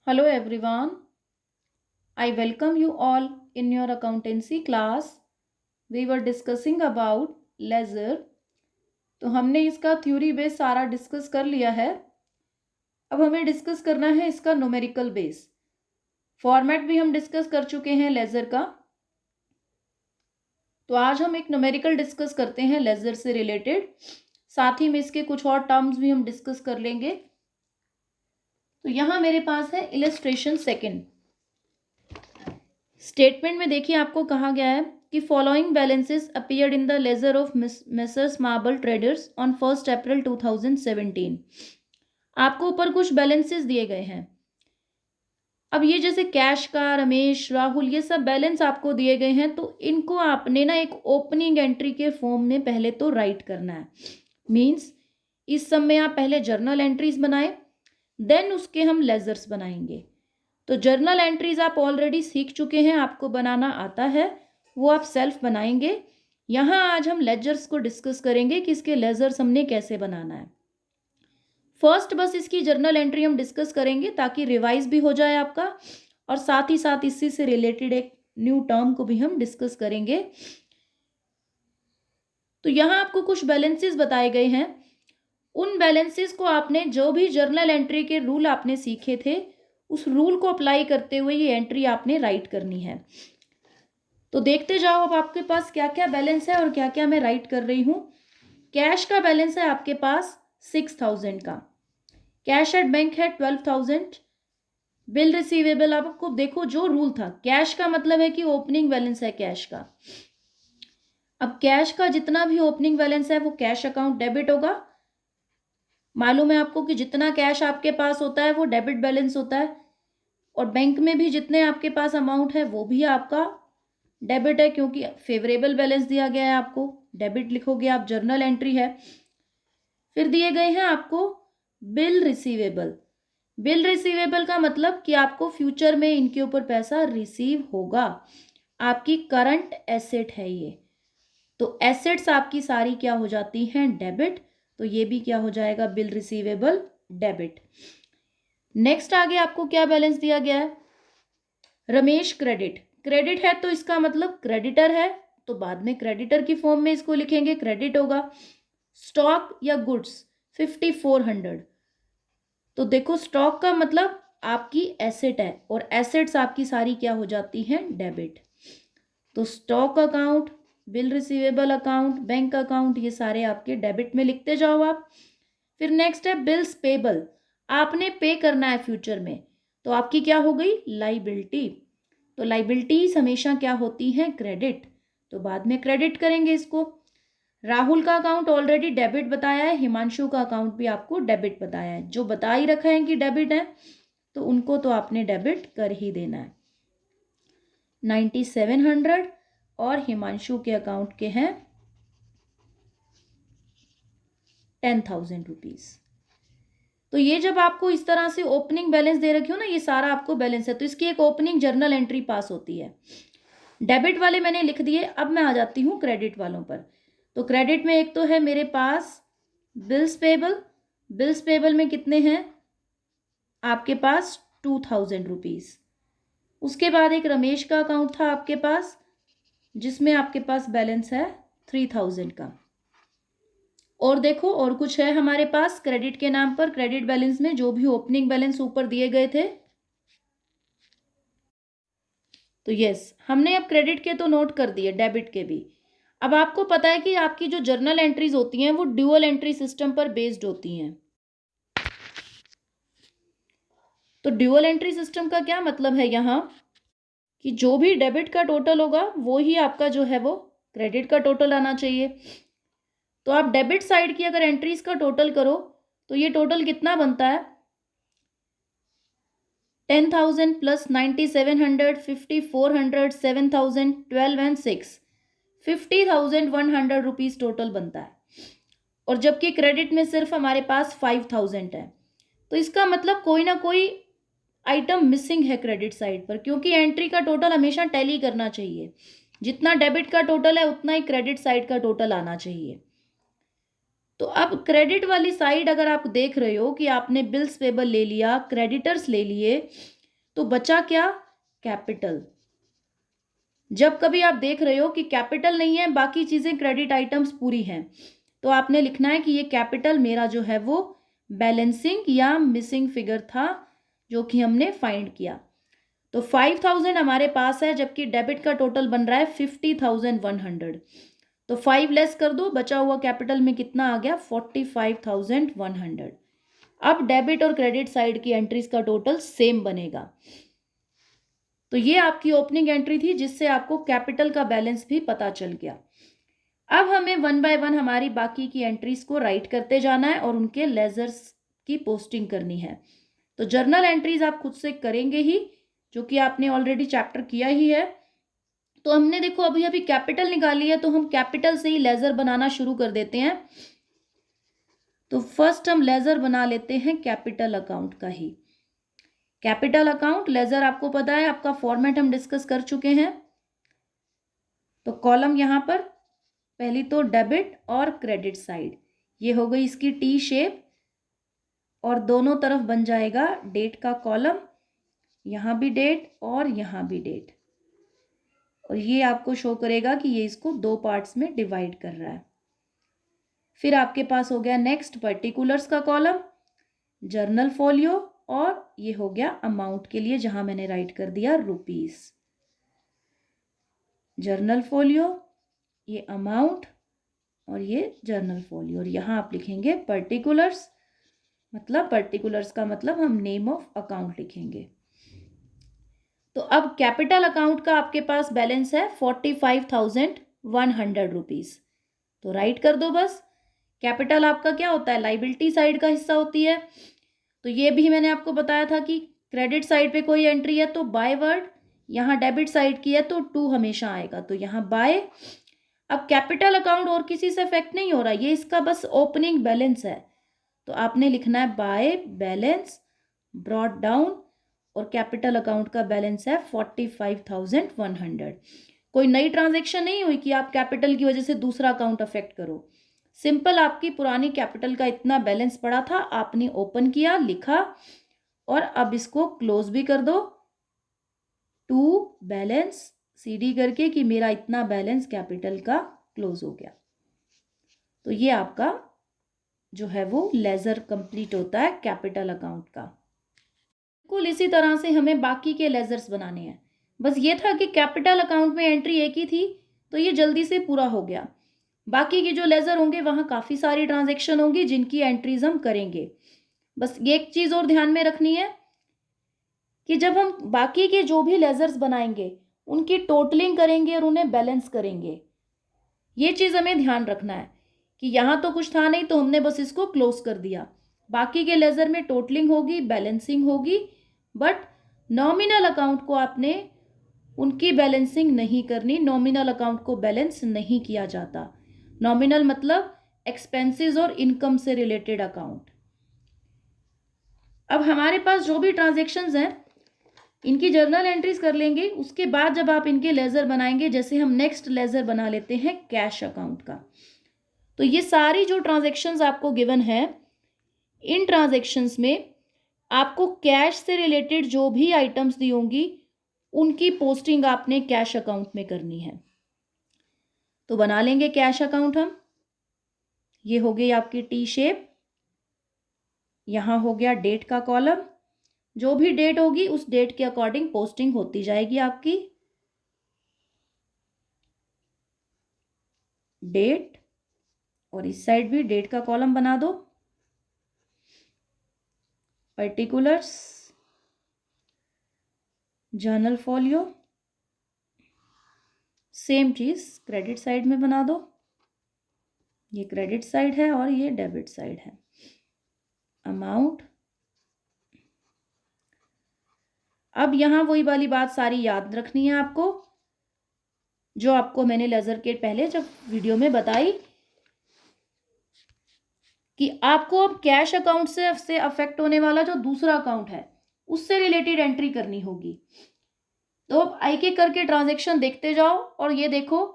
Hello everyone. I welcome you all in your accountancy class. We were discussing about ledger. तो हमने इसका theory base सारा discuss कर लिया है. अब हमें डिस्कस करना है इसका न्यूमेरिकल बेस. फॉर्मेट भी हम डिस्कस कर चुके हैं लेजर का. तो आज हम एक न्यूमेरिकल डिस्कस करते हैं लेजर से रिलेटेड. साथ ही में इसके कुछ और टर्म्स भी हम डिस्कस कर लेंगे. तो यहाँ मेरे पास है इलस्ट्रेशन सेकेंड. स्टेटमेंट में देखिए आपको कहा गया है कि following balances appeared in the laser of messrs marble traders on 1 अप्रैल 2017. आपको ऊपर कुछ बैलेंसेस दिए गए हैं. अब ये जैसे कैश का, रमेश, राहुल, ये सब बैलेंस आपको दिए गए हैं. तो इनको आपने ना एक ओपनिंग एंट्री के फॉर्म में पहले तो राइट करना है. मीन्स इस सब में आप पहले जर्नल एंट्रीज बनाए, देन उसके हम लेजर्स बनाएंगे. तो जर्नल एंट्रीज आप ऑलरेडी सीख चुके हैं, आपको बनाना आता है, वो आप सेल्फ बनाएंगे. यहाँ आज हम लेजर्स को डिस्कस करेंगे कि इसके लेजर्स हमने कैसे बनाना है. फर्स्ट बस इसकी जर्नल एंट्री हम डिस्कस करेंगे ताकि रिवाइज भी हो जाए आपका, और साथ ही साथ इसी से रिलेटेड एक न्यू टर्म को भी हम डिस्कस करेंगे. तो यहाँ आपको कुछ बैलेंसेस बताए गए हैं. उन बैलेंसेस को आपने जो भी जर्नल एंट्री के रूल आपने सीखे थे, उस रूल को अप्लाई करते हुए ये एंट्री आपने राइट करनी है. तो देखते जाओ अब आपके पास क्या क्या बैलेंस है और क्या क्या मैं राइट कर रही हूँ. कैश का बैलेंस है आपके पास 6,000 का. कैश एट बैंक है 12,000. बिल रिसीवेबल आपको देखो जो रूल था, कैश का मतलब है कि ओपनिंग बैलेंस है कैश का. अब कैश का जितना भी ओपनिंग बैलेंस है वो कैश अकाउंट डेबिट होगा. मालूम है आपको कि जितना कैश आपके पास होता है वो डेबिट बैलेंस होता है, और बैंक में भी जितने आपके पास अमाउंट है वो भी आपका डेबिट है, क्योंकि फेवरेबल बैलेंस दिया गया है आपको. डेबिट लिखोगे आप, जर्नल एंट्री है. फिर दिए गए हैं आपको बिल रिसीवेबल. बिल रिसीवेबल का मतलब कि आपको फ्यूचर में इनके ऊपर पैसा रिसीव होगा. आपकी करंट एसेट है ये. तो एसेट्स आपकी सारी क्या हो जाती हैं, डेबिट. तो ये भी क्या हो जाएगा, बिल रिसीवेबल डेबिट. नेक्स्ट आगे आपको क्या बैलेंस दिया गया है, रमेश क्रेडिट. क्रेडिट है तो इसका मतलब क्रेडिटर है, तो बाद में क्रेडिटर की फॉर्म में इसको लिखेंगे, क्रेडिट होगा. स्टॉक या गुड्स 5,400. तो देखो स्टॉक का मतलब आपकी एसेट है, और एसेट्स आपकी सारी क्या हो जाती हैं, डेबिट. तो stock account, bill receivable account, bank account, ये सारे आपके डेबिट में लिखते जाओ आप. फिर नेक्स्ट है बिल्स पेबल. आपने पे करना है फ्यूचर में, तो आपकी क्या हो गई, लाइबिलिटी. तो लाइबिलिटीज हमेशा क्या होती हैं, क्रेडिट. तो बाद में क्रेडिट करेंगे इसको. राहुल का अकाउंट ऑलरेडी डेबिट बताया है, हिमांशु का अकाउंट भी आपको डेबिट बताया है. जो बता ही रखा है कि डेबिट है, तो उनको तो आपने डेबिट कर ही देना है. 9,700 और हिमांशु के अकाउंट के हैं 10,000 रुपीज. तो ये जब आपको इस तरह से ओपनिंग बैलेंस दे रखी हो ना, ये सारा आपको बैलेंस है, तो इसकी एक ओपनिंग जर्नल एंट्री पास होती है. डेबिट वाले मैंने लिख दिए. अब मैं आ जाती हूँ क्रेडिट वालों पर. तो क्रेडिट में एक तो है मेरे पास बिल्स पेबल. बिल्स पेबल में कितने हैं आपके पास, 2,000 रुपीज. उसके बाद एक रमेश का अकाउंट था आपके पास, जिसमें आपके पास बैलेंस है 3,000 का. और देखो और कुछ है हमारे पास क्रेडिट के नाम पर. क्रेडिट बैलेंस में जो भी ओपनिंग बैलेंस ऊपर दिए गए थे, तो यस हमने अब क्रेडिट के तो नोट कर दिए, डेबिट के भी. अब आपको पता है कि आपकी जो जर्नल एंट्रीज होती हैं वो ड्यूअल एंट्री सिस्टम पर बेस्ड होती हैं. तो ड्यूअल एंट्री सिस्टम का क्या मतलब है यहाँ, कि जो भी डेबिट का टोटल होगा वो ही आपका जो है वो क्रेडिट का टोटल आना चाहिए. तो आप डेबिट साइड की अगर एंट्रीज का टोटल करो तो ये टोटल कितना बनता है, 10,000 प्लस 9,700, 5,400, 7,000, 12 एंड 6, 50,100 रुपीज टोटल बनता है. और जबकि क्रेडिट में सिर्फ हमारे पास 5,000 है. तो इसका मतलब कोई ना कोई आइटम मिसिंग है क्रेडिट साइड पर, क्योंकि एंट्री का टोटल हमेशा टैली करना चाहिए. जितना डेबिट का टोटल है उतना ही क्रेडिट साइड का टोटल आना चाहिए. तो अब क्रेडिट वाली साइड अगर आप देख रहे हो कि आपने बिल्स पेबल ले लिया, क्रेडिटर्स ले लिए, तो बचा क्या? कैपिटल। जब कभी आप देख रहे हो कि कैपिटल नहीं है, बाकी चीजें क्रेडिट आइटम्स पूरी हैं, तो आपने लिखना है कि ये कैपिटल मेरा जो है वो बैलेंसिंग या मिसिंग फिगर था जो कि हमने फाइंड किया। तो 5000 हमारे पास है, जबकि डेबिट का टोटल बन रहा है 50,100। तो 5 लेस कर दो, बचा हुआ कैपिटल में कितना आ गया? 45,100। अब डेबिट और क्रेडिट साइड की एंट्रीज का टोटल सेम बनेगा। तो ये आपकी ओपनिंग एंट्री थी जिससे आपको कैपिटल का बैलेंस भी पता चल गया। अब हमें 1 बाय 1 हमारी बाकी की एंट्रीज को राइट करते जाना है और उनके लेजर्स की पोस्टिंग करनी है। तो जर्नल एंट्रीज आप खुद से करेंगे ही, जो कि आपने ऑलरेडी चैप्टर किया ही है। तो हमने देखो अभी अभी कैपिटल निकाली है, तो हम कैपिटल से ही लेजर बनाना शुरू कर देते हैं। तो फर्स्ट हम लेजर बना लेते हैं कैपिटल अकाउंट का ही। कैपिटल अकाउंट लेजर आपको पता है, आपका फॉर्मेट हम डिस्कस कर चुके हैं। तो कॉलम यहां पर पहली तो डेबिट और क्रेडिट साइड, ये हो गई इसकी टी शेप, और दोनों तरफ बन जाएगा डेट का कॉलम, यहां भी डेट और यहां भी डेट, और ये आपको शो करेगा कि ये इसको 2 पार्ट्स में डिवाइड कर रहा है। फिर आपके पास हो गया नेक्स्ट पर्टिकुलर्स का कॉलम, जर्नल फोलियो, और ये हो गया अमाउंट के लिए, जहां मैंने राइट कर दिया रुपीस। जर्नल फोलियो, ये अमाउंट, और ये जर्नल फोलियो, और यहां आप लिखेंगे पर्टिकुलर्स, मतलब पर्टिकुलर्स का मतलब हम नेम ऑफ अकाउंट लिखेंगे। तो अब कैपिटल अकाउंट का आपके पास बैलेंस है 45,100 रुपीज। तो राइट कर दो बस। कैपिटल आपका क्या होता है? लाइबिलिटी साइड का हिस्सा होती है। तो ये भी मैंने आपको बताया था कि क्रेडिट साइड पे कोई एंट्री है तो बाय वर्ड, यहाँ डेबिट साइड की है तो टू हमेशा आएगा, तो यहाँ बाय। अब कैपिटल अकाउंट और किसी से अफेक्ट नहीं हो रहा, ये इसका बस ओपनिंग बैलेंस है, तो आपने लिखना है बाय बैलेंस ब्रॉट डाउन, और कैपिटल अकाउंट का बैलेंस है 45,100। कोई नई ट्रांजेक्शन नहीं हुई कि आप कैपिटल की वजह से दूसरा अकाउंट अफेक्ट करो। सिंपल आपकी पुरानी कैपिटल का इतना बैलेंस पड़ा था, आपने ओपन किया, लिखा, और अब इसको क्लोज भी कर दो, टू बैलेंस सीडी करके कि मेरा इतना बैलेंस कैपिटल का क्लोज हो गया। तो ये आपका जो है वो लेजर कंप्लीट होता है कैपिटल अकाउंट का। बिल्कुल इसी तरह से हमें बाकी के लेजर्स बनाने हैं। बस ये था कि कैपिटल अकाउंट में एंट्री एक ही थी, तो ये जल्दी से पूरा हो गया। बाकी के जो लेजर होंगे वहाँ काफ़ी सारी ट्रांजैक्शन होंगी जिनकी एंट्रीज हम करेंगे। बस ये एक चीज़ और ध्यान में रखनी है कि जब हम बाकी के जो भी लेजर्स बनाएंगे उनकी टोटलिंग करेंगे और उन्हें बैलेंस करेंगे। ये चीज़ हमें ध्यान रखना है कि यहाँ तो कुछ था नहीं तो हमने बस इसको क्लोज कर दिया। बाकी के लेजर में टोटलिंग होगी, बैलेंसिंग होगी, बट नॉमिनल अकाउंट को आपने उनकी बैलेंसिंग नहीं करनी। नॉमिनल अकाउंट को बैलेंस नहीं किया जाता। नॉमिनल मतलब एक्सपेंसेस और इनकम से रिलेटेड अकाउंट। अब हमारे पास जो भी ट्रांजैक्शंस हैं इनकी जर्नल एंट्रीज कर लेंगे। उसके बाद जब आप इनके लेजर बनाएंगे, जैसे हम नेक्स्ट लेजर बना लेते हैं कैश अकाउंट का, तो ये सारी जो ट्रांजैक्शंस आपको गिवन है, इन ट्रांजैक्शंस में आपको कैश से रिलेटेड जो भी आइटम्स दी होंगी उनकी पोस्टिंग आपने कैश अकाउंट में करनी है। तो बना लेंगे कैश अकाउंट हम। ये हो गई आपकी टी शेप, यहाँ हो गया डेट का कॉलम, जो भी डेट होगी उस डेट के अकॉर्डिंग पोस्टिंग होती जाएगी आपकी। डेट, और इस साइड भी डेट का कॉलम बना दो। पर्टिकुलर्स, जर्नल फोलियो, सेम चीज क्रेडिट साइड में बना दो। ये क्रेडिट साइड है और ये डेबिट साइड है। अमाउंट, अब यहां वही वाली बात सारी याद रखनी है आपको, जो आपको मैंने लेजर के पहले जब वीडियो में बताई कि आपको अब कैश अकाउंट से अफेक्ट होने वाला जो दूसरा अकाउंट है उससे रिलेटेड एंट्री करनी होगी। तो अब एक एक करके ट्रांजैक्शन देखते जाओ और ये देखो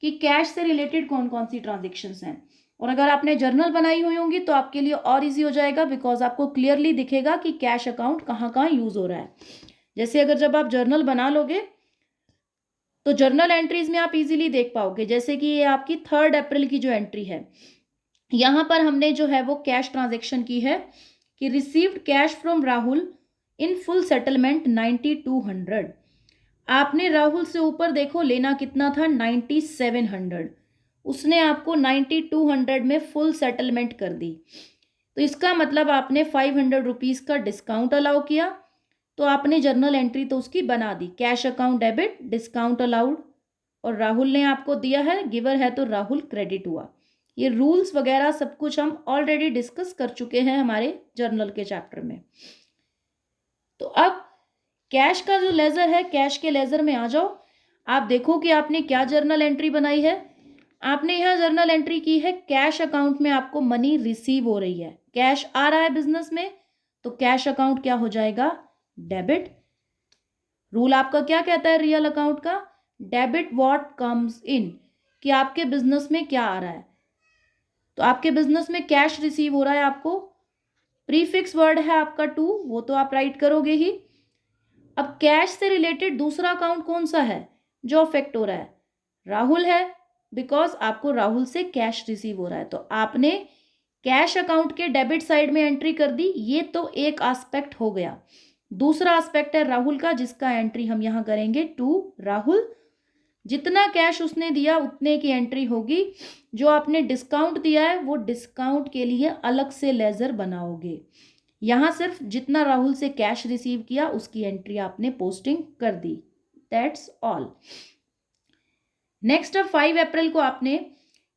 कि कैश से रिलेटेड कौन कौन सी ट्रांजैक्शंस हैं। और अगर आपने जर्नल बनाई हुई होंगी तो आपके लिए और इजी हो जाएगा, बिकॉज आपको क्लियरली दिखेगा कि कैश अकाउंट कहाँ कहाँ यूज हो रहा है। जैसे अगर जब आप जर्नल बना लोगे तो जर्नल एंट्रीज में आप इजीली देख पाओगे, जैसे कि ये आपकी 3 अप्रैल की जो एंट्री है, यहाँ पर हमने जो है वो कैश ट्रांजेक्शन की है कि received cash from Rahul in full settlement 9200। आपने राहुल से ऊपर देखो लेना कितना था, 9700। उसने आपको 9200 में फुल सेटलमेंट कर दी, तो इसका मतलब आपने 500 रुपीज़ का डिस्काउंट अलाउ किया, तो आपने जर्नल एंट्री तो उसकी बना दी, cash account debit, discount allowed, और राहुल ने आपको दिया है, गिवर है तो राहुल क्रेडिट हुआ। ये रूल्स वगैरह सब कुछ हम ऑलरेडी डिस्कस कर चुके हैं हमारे जर्नल के चैप्टर में। तो अब कैश का जो लेजर है, कैश के लेजर में आ जाओ। आप देखो कि आपने क्या जर्नल एंट्री बनाई है। आपने यहाँ जर्नल एंट्री की है कैश अकाउंट में आपको मनी रिसीव हो रही है, कैश आ रहा है बिजनेस में, तो कैश अकाउंट क्या हो जाएगा, डेबिट। रूल आपका क्या कहता है रियल अकाउंट का, डेबिट व्हाट कम्स इन, कि आपके बिजनेस में क्या आ रहा है। तो आपके बिजनेस में कैश रिसीव हो रहा है, आपको प्रीफिक्स वर्ड है आपका टू, वो तो आप राइट करोगे ही। अब कैश से रिलेटेड दूसरा अकाउंट कौन सा है जो अफेक्ट हो रहा है, राहुल है, बिकॉज आपको राहुल से कैश रिसीव हो रहा है, तो आपने कैश अकाउंट के डेबिट साइड में एंट्री कर दी। ये तो एक एस्पेक्ट हो गया। दूसरा एस्पेक्ट है राहुल का, जिसका एंट्री हम यहां करेंगे टू राहुल। जितना कैश उसने दिया उतने की एंट्री होगी। जो आपने डिस्काउंट दिया है वो डिस्काउंट के लिए अलग से लेजर बनाओगे। यहाँ सिर्फ जितना राहुल से कैश रिसीव किया उसकी एंट्री आपने पोस्टिंग कर दी, दैट्स ऑल। नेक्स्ट अब 5 अप्रैल को आपने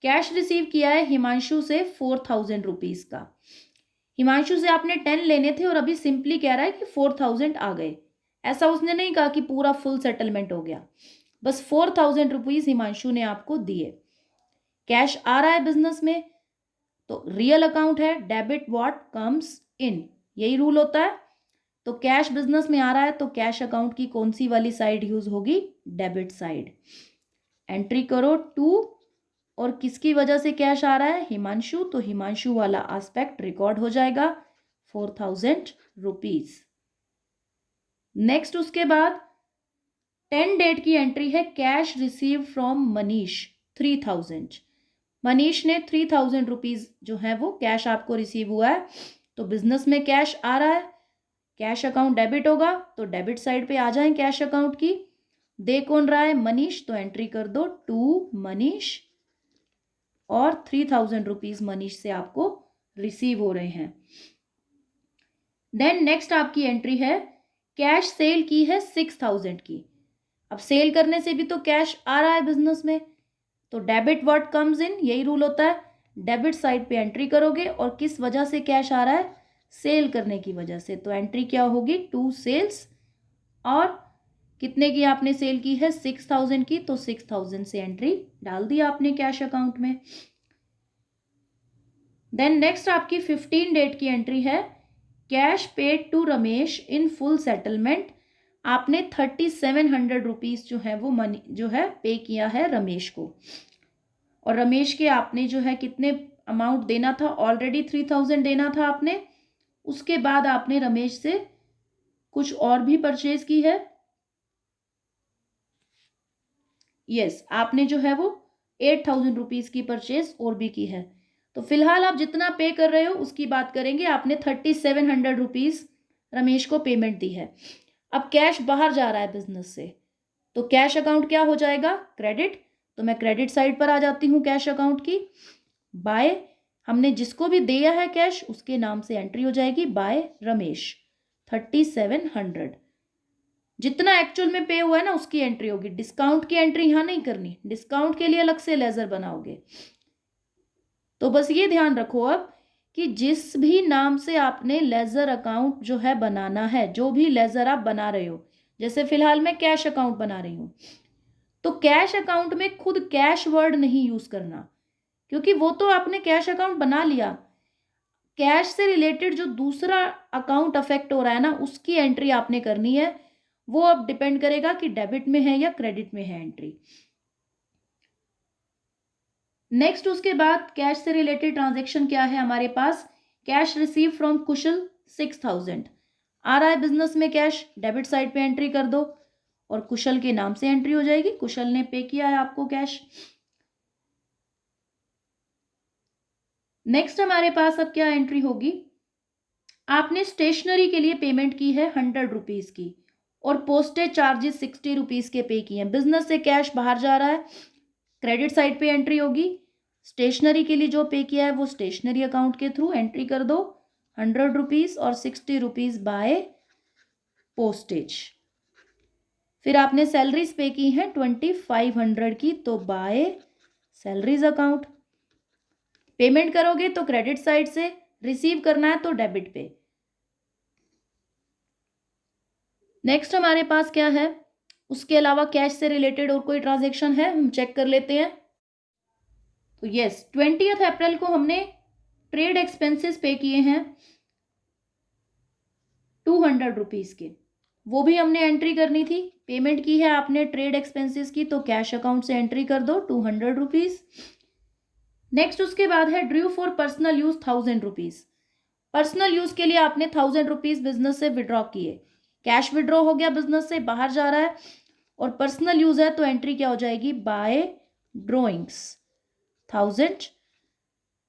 कैश रिसीव किया है हिमांशु से 4000 रुपीज का। हिमांशु से आपने 10 लेने थे और अभी सिंपली कह रहा है कि 4000 आ गए, ऐसा उसने नहीं कहा कि पूरा फुल सेटलमेंट हो गया, बस 4000 रुपीज हिमांशु ने आपको दिए। कैश आ रहा है बिजनेस में, तो रियल अकाउंट है, डेबिट व्हाट कम्स इन, यही रूल होता है। तो कैश बिजनेस में आ रहा है तो कैश अकाउंट की कौन सी वाली साइड यूज होगी, डेबिट साइड। एंट्री करो टू, और किसकी वजह से कैश आ रहा है, हिमांशु, तो हिमांशु वाला एस्पेक्ट रिकॉर्ड हो जाएगा 4000 रुपीज। नेक्स्ट उसके बाद 10 डेट की एंट्री है cash receive from Manish 3000। Manish ने 3000 रुपीज जो है वो कैश आपको रिसीव हुआ है, तो बिजनेस में कैश आ रहा है, कैश अकाउंट डेबिट होगा, तो डेबिट साइड पे आ जाए कैश अकाउंट की। दे कौन रहा है, मनीष, तो एंट्री कर दो टू मनीष, और 3000 रुपीज मनीष से आपको रिसीव हो रहे हैं। देन नेक्स्ट आपकी एंट्री है कैश सेल की है 6000 की। अब सेल करने से भी तो कैश आ रहा है बिजनेस में, तो डेबिट व्हाट कम्स इन, यही रूल होता है, डेबिट साइड पे एंट्री करोगे, और किस वजह से कैश आ रहा है, सेल करने की वजह से, तो एंट्री क्या होगी टू सेल्स, और कितने की आपने सेल की है 6000 की, तो 6000 से एंट्री डाल दी आपने कैश अकाउंट में। देन नेक्स्ट आपकी 15 डेट की एंट्री है cash paid to Ramesh in full settlement. आपने 3700 रुपीज जो है वो मनी जो है पे किया है रमेश को, और रमेश के आपने जो है कितने अमाउंट देना था, ऑलरेडी 3000 देना था आपने, उसके बाद आपने रमेश से कुछ और भी परचेज की है। यस, आपने जो है वो 8000 रुपीज की परचेज और भी की है। तो फिलहाल आप जितना पे कर रहे हो उसकी बात करेंगे। आपने 3700 रुपीज रमेश को पेमेंट दी है। अब कैश बाहर जा रहा है बिजनेस से, तो कैश अकाउंट क्या हो जाएगा, क्रेडिट। तो मैं क्रेडिट साइड पर आ जाती हूँ कैश अकाउंट की। बाय, हमने जिसको भी दिया है कैश उसके नाम से एंट्री हो जाएगी बाय रमेश 3700। जितना एक्चुअल में पे हुआ है ना उसकी एंट्री होगी, डिस्काउंट की एंट्री यहाँ नहीं करनी, डिस्काउंट के लिए अलग से लेजर बनाओगे। तो बस ये ध्यान रखो अब कि जिस भी नाम से आपने लेजर अकाउंट जो है बनाना है, जो भी लेजर आप बना रहे हो, जैसे फिलहाल मैं कैश अकाउंट बना रही हूँ, तो कैश अकाउंट में खुद कैश वर्ड नहीं यूज करना, क्योंकि वो तो आपने कैश अकाउंट बना लिया। कैश से रिलेटेड जो दूसरा अकाउंट अफेक्ट हो रहा है ना उसकी एंट्री आपने करनी है। वो अब डिपेंड करेगा कि डेबिट में है या क्रेडिट में है एंट्री। नेक्स्ट उसके बाद कैश से रिलेटेड ट्रांजैक्शन क्या है हमारे पास, कैश रिसीव फ्रॉम कुशल 6000। आ रहा है बिजनेस में कैश, डेबिट साइड पे एंट्री कर दो और कुशल के नाम से एंट्री हो जाएगी, कुशल ने पे किया है आपको कैश। नेक्स्ट हमारे पास अब क्या एंट्री होगी, आपने स्टेशनरी के लिए पेमेंट की है 100 रुपीज की और पोस्टेज चार्जेस 60 रुपीज के पे किए हैं। बिजनेस से कैश बाहर जा रहा है, क्रेडिट साइड पे एंट्री होगी। स्टेशनरी के लिए जो पे किया है वो स्टेशनरी अकाउंट के थ्रू एंट्री कर दो, 100 रुपीज और 60 रुपीज बाय पोस्टेज। फिर आपने सैलरीज पे की हैं 2500 की, तो बाय सैलरीज अकाउंट। पेमेंट करोगे तो क्रेडिट साइड से, रिसीव करना है तो डेबिट पे। नेक्स्ट हमारे पास क्या है, उसके अलावा कैश से रिलेटेड और कोई ट्रांजेक्शन है, हम चेक कर लेते हैं। तो यस, 20 अप्रैल को हमने ट्रेड एक्सपेंसेस पे किए हैं 200 रुपीज के, वो भी हमने एंट्री करनी थी। पेमेंट की है आपने ट्रेड एक्सपेंसेस की, तो कैश अकाउंट से एंट्री कर दो 200 रुपीज। नेक्स्ट उसके बाद है Drew for personal use 1000 rupees. Personal use के लिए आपने 1000 रुपीज बिजनेस से विड्रॉ किए, कैश विड्रॉ हो गया, बिजनेस से बाहर जा रहा है और पर्सनल यूज है, तो एंट्री क्या हो जाएगी, बाय ड्रॉइंग्स 1000।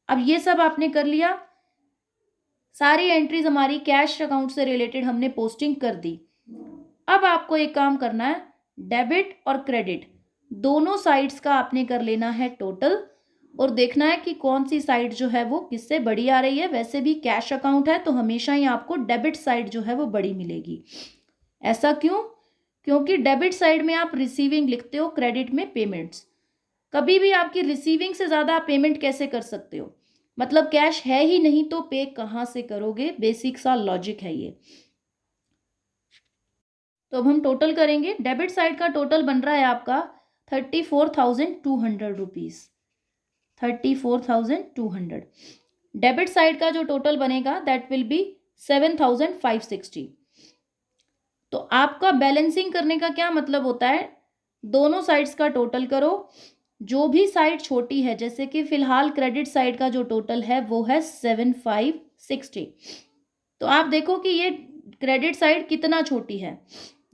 अब ये सब आपने कर लिया, सारी एंट्रीज हमारी कैश अकाउंट से रिलेटेड हमने पोस्टिंग कर दी। अब आपको एक काम करना है, डेबिट और क्रेडिट दोनों साइड्स का आपने कर लेना है टोटल और देखना है कि कौन सी साइड जो है वो किससे बड़ी आ रही है। वैसे भी कैश अकाउंट है तो हमेशा ही आपको डेबिट साइड जो है वो बड़ी मिलेगी। ऐसा क्यों? क्योंकि डेबिट साइड में आप रिसीविंग लिखते हो, क्रेडिट में पेमेंट्स। कभी भी आपकी रिसीविंग से ज़्यादा आप पेमेंट कैसे कर सकते हो, मतलब कैश है ही नहीं तो पे कहाँ से करोगे, बेसिक सा लॉजिक है ये। तो अब हम टोटल करेंगे, डेबिट साइड का टोटल बन रहा है आपका 34,200 रुपीज, 34,200। डेबिट साइड का जो टोटल बनेगा दैट विल बी 7,560। तो आपका बैलेंसिंग करने का क्या मतलब होता है, दोनों साइड्स का टोटल करो, जो भी साइड छोटी है, जैसे कि फिलहाल क्रेडिट साइड का जो टोटल है वो है 7,560। तो आप देखो कि ये क्रेडिट साइड कितना छोटी है,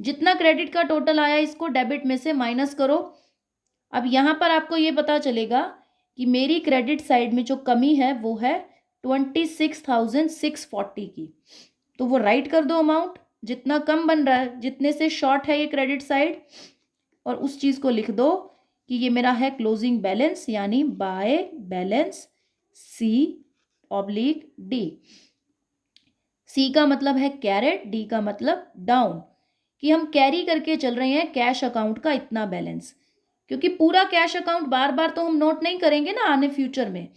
जितना क्रेडिट का टोटल आया इसको डेबिट में से माइनस करो। अब यहाँ पर आपको ये पता चलेगा कि मेरी क्रेडिट साइड में जो कमी है वो है 26,640 की, तो वो राइट कर दो अमाउंट, जितना कम बन रहा है, जितने से शॉर्ट है ये क्रेडिट साइड, और उस चीज़ को लिख दो कि ये मेरा है क्लोजिंग बैलेंस, यानी बाय बैलेंस C/D। सी का मतलब है कैरेट, डी का मतलब डाउन, कि हम कैरी करके चल रहे हैं कैश अकाउंट का इतना बैलेंस। क्योंकि पूरा कैश अकाउंट बार बार तो हम नोट नहीं करेंगे ना आने फ्यूचर में।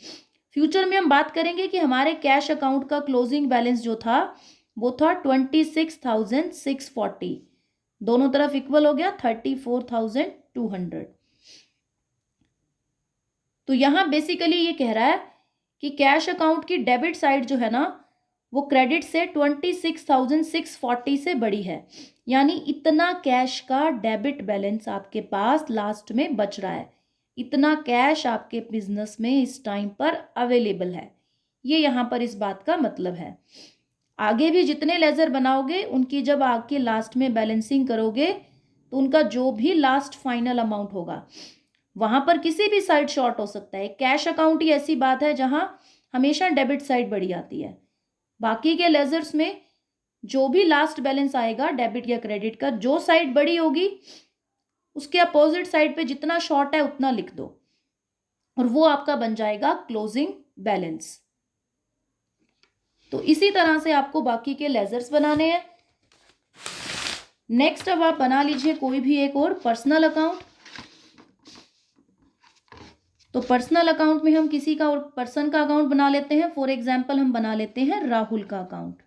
फ्यूचर में हम बात करेंगे कि हमारे कैश अकाउंट का क्लोजिंग बैलेंस जो था वो था 26,640, दोनों तरफ इक्वल हो गया 34,200। तो यहां बेसिकली ये कह रहा है कि कैश अकाउंट की डेबिट साइड जो है ना वो क्रेडिट से 26,640 से बड़ी है, यानी इतना कैश का डेबिट बैलेंस आपके पास लास्ट में बच रहा है, इतना कैश आपके बिजनेस में इस टाइम पर अवेलेबल है। ये यहाँ पर इस बात का मतलब है। आगे भी जितने लेजर बनाओगे उनकी जब आगे लास्ट में बैलेंसिंग करोगे तो उनका जो भी लास्ट फाइनल अमाउंट होगा वहां पर किसी भी साइड शॉर्ट हो सकता है। कैश अकाउंट ही ऐसी बात है जहां हमेशा डेबिट साइड बड़ी आती है। बाकी के लेजर्स में जो भी लास्ट बैलेंस आएगा डेबिट या क्रेडिट का, जो साइड बड़ी होगी उसके अपोजिट साइड पे जितना शॉर्ट है उतना लिख दो और वो आपका बन जाएगा क्लोजिंग बैलेंस। तो इसी तरह से आपको बाकी के लेजर्स बनाने हैं। नेक्स्ट अब आप बना लीजिए कोई भी एक और पर्सनल अकाउंट। तो पर्सनल अकाउंट में हम किसी का और पर्सन का अकाउंट बना लेते हैं। फॉर एग्जांपल हम बना लेते हैं राहुल का अकाउंट।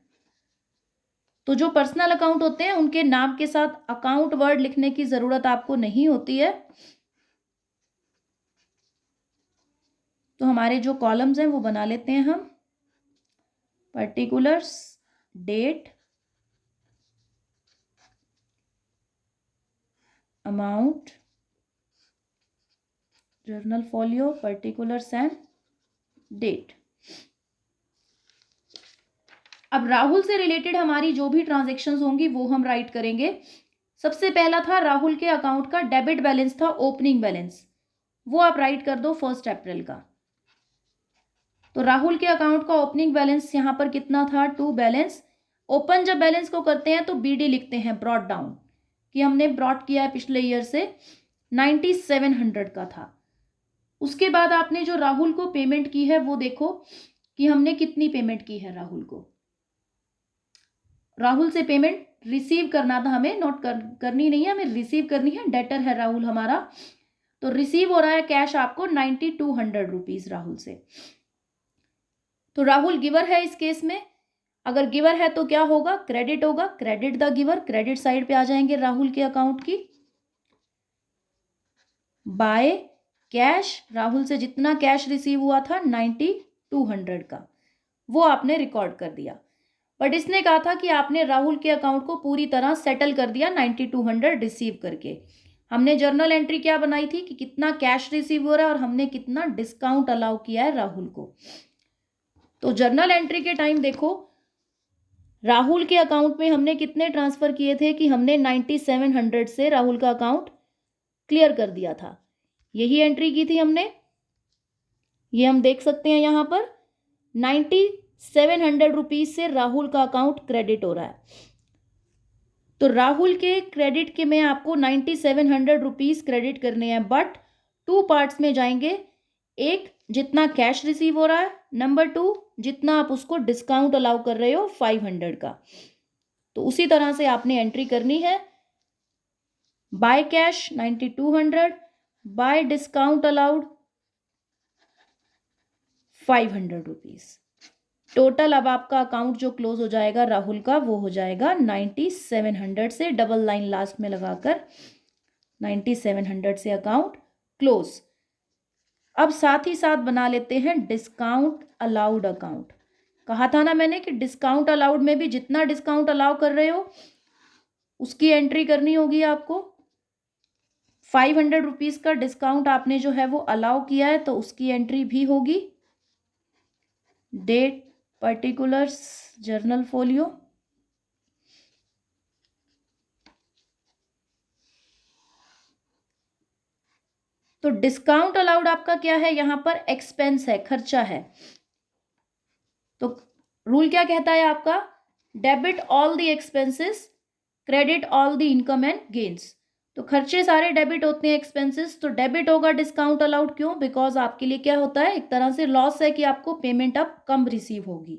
तो जो पर्सनल अकाउंट होते हैं उनके नाम के साथ अकाउंट वर्ड लिखने की जरूरत आपको नहीं होती है। तो हमारे जो कॉलम्स हैं वो बना लेते हैं हम, particulars, date, amount, journal folio, particulars and date. अब राहुल से रिलेटेड हमारी जो भी ट्रांजेक्शन्स होंगी वो हम राइट करेंगे। सबसे पहला था राहुल के अकाउंट का डेबिट बैलेंस था ओपनिंग बैलेंस, वो आप राइट कर दो 1 अप्रैल का। तो राहुल के अकाउंट का ओपनिंग बैलेंस यहाँ पर कितना था, टू बैलेंस। ओपन जब बैलेंस को करते हैं तो बीडी लिखते हैं, ब्रॉट डाउन, कि हमने ब्रॉट किया है पिछले ईयर से, 9700 का था। उसके बाद आपने जो राहुल को पेमेंट की है वो देखो कि हमने कितनी पेमेंट की है राहुल को। राहुल से पेमेंट रिसीव करना था हमें, नोट करनी नहीं है, हमें रिसीव करनी है। डेटर है राहुल हमारा, तो रिसीव हो रहा है कैश आपको 9200 रुपीज राहुल से। तो राहुल गिवर है इस केस में। अगर गिवर है तो क्या होगा, क्रेडिट होगा, credit the giver, credit side पे आ जाएंगे राहुल के अकाउंट की। बाय कैश, राहुल से जितना कैश रिसीव हुआ था 9200 का, वो आपने रिकॉर्ड कर दिया। बट इसने कहा था कि आपने राहुल के अकाउंट को पूरी तरह सेटल कर दिया 9200 रिसीव करके। हमने जर्नल एंट्री क्या बनाई थी कि कितना कैश रिसीव हो रहा है और हमने कितना डिस्काउंट अलाउ किया है राहुल को। तो जर्नल एंट्री के टाइम देखो राहुल के अकाउंट में हमने कितने ट्रांसफर किए थे कि हमने 9700 से राहुल का अकाउंट क्लियर कर दिया था, यही एंट्री की थी हमने। ये हम देख सकते हैं यहाँ पर 9700 रुपीज से राहुल का अकाउंट क्रेडिट हो रहा है। तो राहुल के क्रेडिट के में आपको 9700 रुपीज क्रेडिट करने हैं, बट 2 पार्ट्स में जाएंगे। एक, जितना कैश रिसीव हो रहा है, नंबर 2, जितना आप उसको डिस्काउंट अलाउ कर रहे हो 500 का। तो उसी तरह से आपने एंट्री करनी है। By cash 9200, bye discount allowed 500 rupees. Total अब आपका अकाउंट जो क्लोज हो जाएगा राहुल का वो हो जाएगा 9700 से, डबल लाइन लास्ट में लगाकर 9700 से अकाउंट क्लोज। अब साथ ही साथ बना लेते हैं डिस्काउंट अलाउड अकाउंट। कहा था ना मैंने कि डिस्काउंट अलाउड में भी जितना डिस्काउंट अलाउ कर रहे हो उसकी एंट्री करनी होगी आपको। 500 रुपीज का डिस्काउंट आपने जो है वो अलाउ किया है तो उसकी एंट्री भी होगी। Date, particulars, journal folio. तो डिस्काउंट अलाउड आपका क्या है, यहां पर एक्सपेंस है, खर्चा है। तो रूल क्या कहता है आपका, debit all the expenses, credit all the income and gains. तो खर्चे सारे डेबिट होते हैं, एक्सपेंसेस तो डेबिट होगा डिस्काउंट अलाउड। क्यों, बिकॉज आपके लिए क्या होता है, एक तरह से लॉस है कि आपको पेमेंट अब कम रिसीव होगी।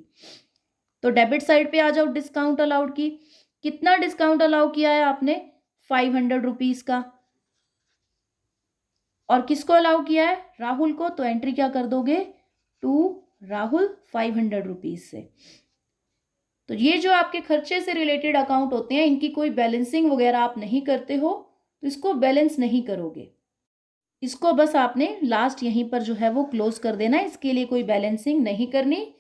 तो डेबिट साइड पे आ जाओ डिस्काउंट अलाउड की। कितना डिस्काउंट अलाउ किया है आपने, 500 रुपीज का। और किसको अलाउ किया है, राहुल को। तो एंट्री क्या कर दोगे, टू राहुल 500 रुपीज से। तो ये जो आपके खर्चे से रिलेटेड अकाउंट होते हैं इनकी कोई बैलेंसिंग वगैरह आप नहीं करते हो, तो इसको बैलेंस नहीं करोगे, इसको बस आपने लास्ट यहीं पर जो है वो क्लोज कर देना है। इसके लिए कोई बैलेंसिंग नहीं करनी,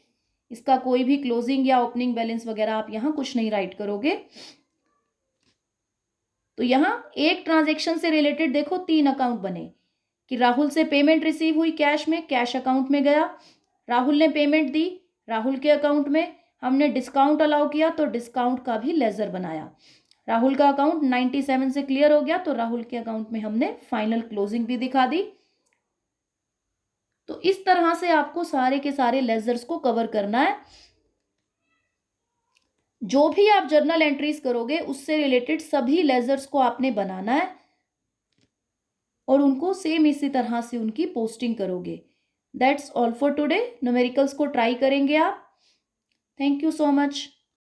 इसका कोई भी क्लोजिंग या ओपनिंग बैलेंस वगैरह आप यहाँ कुछ नहीं राइट करोगे। तो यहाँ एक ट्रांजेक्शन से रिलेटेड देखो 3 अकाउंट बने कि राहुल से पेमेंट रिसीव हुई कैश में, कैश अकाउंट में गया, राहुल ने पेमेंट दी राहुल के अकाउंट में, हमने डिस्काउंट अलाउ किया तो डिस्काउंट का भी लेजर बनाया। राहुल का अकाउंट 97 से क्लियर हो गया तो राहुल के अकाउंट में हमने फाइनल क्लोजिंग भी दिखा दी। तो इस तरह से आपको सारे के सारे लेजर्स को कवर करना है। जो भी आप जर्नल एंट्रीज करोगे उससे रिलेटेड सभी लेजर्स को आपने बनाना है और उनको सेम इसी तरह से उनकी पोस्टिंग करोगे। That's all for today. Numericals को ट्राई करेंगे आप। Thank you so much.